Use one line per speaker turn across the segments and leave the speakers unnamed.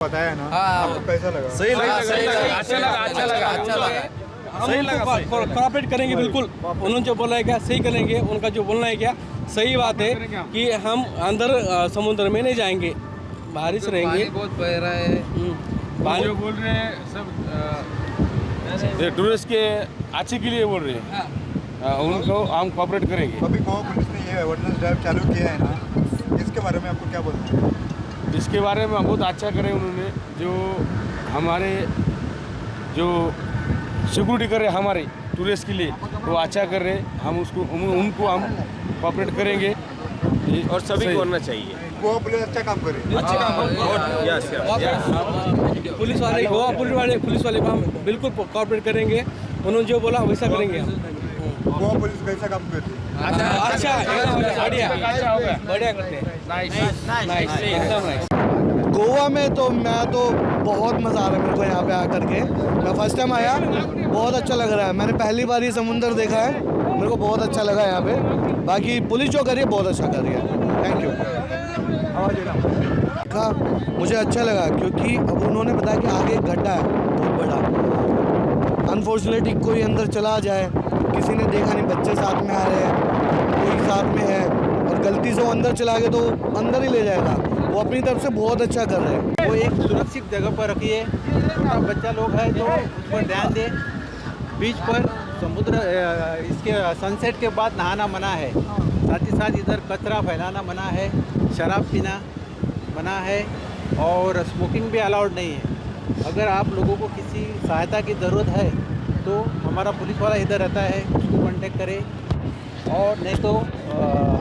बताया ना,
हाँ,
आपको कैसा लगा?
सही लगा,
सही लगा,
अच्छा लगा, अच्छा लगा,
अच्छा लगा।
सही लगा, सही लगा।
कोऑपरेट करेंगे बिल्कुल। उन्होंने जो बोला है क्या सही करेंगे, उनका जो बोलना है क्या सही बात है कि हम अंदर समुद्र में नहीं जाएंगे, बाहर ही से रहेंगे।
पानी बहुत बह रहा है।
पानी
जो बोल रहे हैं सब ये टूरिस्ट के अच्छे के लिए बोल रहे हैं। उनको हम कोऑपरेट करेंगे।
अभी गोवा पुलिस ने ये अवेयरनेस ड्राइव चालू किया है ना, इसके बारे में आपको क्या बोलना है?
इसके बारे में बहुत अच्छा करे उन्होंने, जो हमारे जो सिक्योरिटी कर रहे हमारे टूरिस्ट के लिए वो अच्छा कर रहे, हम उसको उनको हम कोऑपरेट करेंगे और सभी को करना चाहिए।
गोवा पुलिस अच्छा काम करे।
पुलिस वाले गोवा पुलिस वाले को हम बिल्कुल कोऑपरेट करेंगे। उन्होंने जो बोला वैसा करेंगे हम।
गोवा पुलिस कैसा काम करती है?
अच्छा बढ़िया बढ़िया करते हैं। नाइस एकदम नाइस।
गोवा में तो मैं तो बहुत मज़ा आ रहा है मेरे को यहाँ पे आकर के। मैं फर्स्ट टाइम आया, बहुत अच्छा लग रहा है। मैंने पहली बार ही समुंदर देखा है, मेरे को बहुत अच्छा लगा यहाँ पे। बाकी पुलिस जो कर रही है बहुत अच्छा कर रही है। Thank you. देखा मुझे अच्छा लगा क्योंकि अब उन्होंने बताया कि आगे एक गड्ढा है बहुत बड़ा। अनफॉर्चुनेटली कोई अंदर चला जाए, किसी ने देखा नहीं, बच्चे साथ में आ रहे हैं, कोई साथ में है और गलती से वो अंदर चला गया तो अंदर ही ले जाएगा। वो अपनी तरफ से बहुत अच्छा कर रहे हैं।
वो एक सुरक्षित जगह पर रखिए। छोटा बच्चा लोग है तो उस पर ध्यान दें। बीच पर समुद्र इसके सनसेट के बाद नहाना मना है। साथ ही साथ इधर कचरा फैलाना मना है, शराब पीना मना है और स्मोकिंग भी अलाउड नहीं है। अगर आप लोगों को किसी सहायता की ज़रूरत है तो हमारा पुलिस वाला इधर रहता है, उसको कांटेक्ट करें और नहीं तो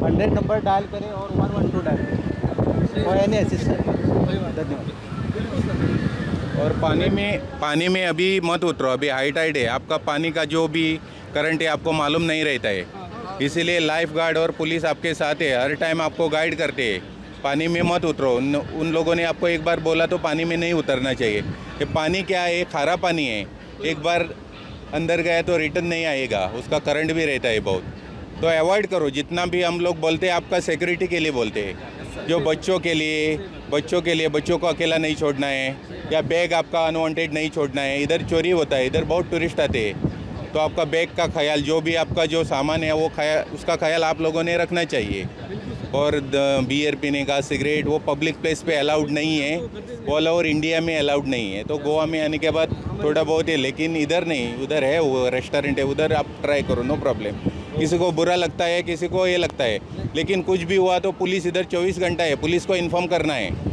100 नंबर डायल करें और 112 डायल करें और एनी असिस्टेंट। धन्यवाद।
और पानी में अभी मत उतरो, अभी हाई टाइड है। आपका पानी का जो भी करंट है आपको मालूम नहीं रहता है, इसीलिए लाइफ गार्ड और पुलिस आपके साथ है, हर टाइम आपको गाइड करते हैं। पानी में मत उतरो। उन लोगों ने आपको एक बार बोला तो पानी में नहीं उतरना चाहिए। ये पानी क्या है, खारा पानी है, एक बार अंदर गया तो रिटर्न नहीं आएगा, उसका करंट भी रहता है बहुत। तो अवॉइड करो जितना भी। हम लोग बोलते हैं आपका सिक्योरिटी के लिए बोलते हैं, जो बच्चों के लिए बच्चों को अकेला नहीं छोड़ना है, या बैग आपका अनवांटेड नहीं छोड़ना है। इधर चोरी होता है, इधर बहुत टूरिस्ट आते हैं, तो आपका बैग का ख्याल, जो भी आपका जो सामान है वो उसका ख्याल आप लोगों ने रखना चाहिए। और बियर पीने का, सिगरेट, वो पब्लिक प्लेस पे अलाउड नहीं है, ऑल ओवर इंडिया में अलाउड नहीं है। तो गोवा में आने के बाद थोड़ा बहुत है, लेकिन इधर नहीं, उधर है, वो रेस्टोरेंट है, उधर आप ट्राई करो, नो प्रॉब्लम। किसी को बुरा लगता है, किसी को ये लगता है, लेकिन कुछ भी हुआ तो पुलिस इधर 24 घंटा है, पुलिस को इन्फॉर्म करना है।